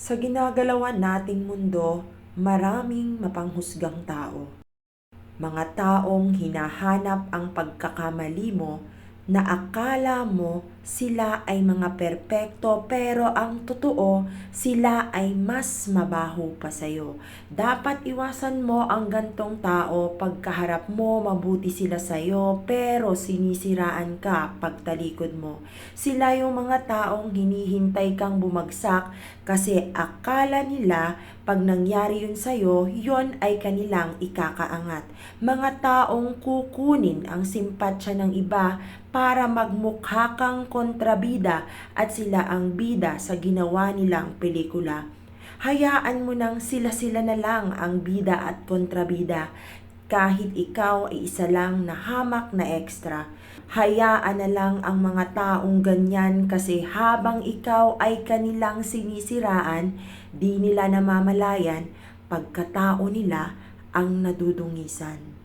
Sa ginagalawan nating mundo, maraming mapanghusgang tao. Mga taong hinahanap ang pagkakamali mo na akala mo sila ay mga perpekto pero ang totoo sila ay mas mabaho pa sa'yo. Dapat iwasan mo ang gantong tao pagkaharap mo mabuti sila sa'yo pero sinisiraan ka pagtalikod mo. Sila yung mga taong hinihintay kang bumagsak kasi akala nila pag nangyari yun sa'yo, yun ay kanilang ikakaangat. Mga taong kukunin ang simpatsya ng iba para magmukha kang kontrabida at sila ang bida sa ginawa nilang pelikula. Hayaan mo nang sila-sila na lang ang bida at kontrabida kahit ikaw ay isa lang na hamak na extra. Hayaan na lang ang mga taong ganyan kasi habang ikaw ay kanilang sinisiraan, di nila namamalayan pagkatao nila ang nadudungisan.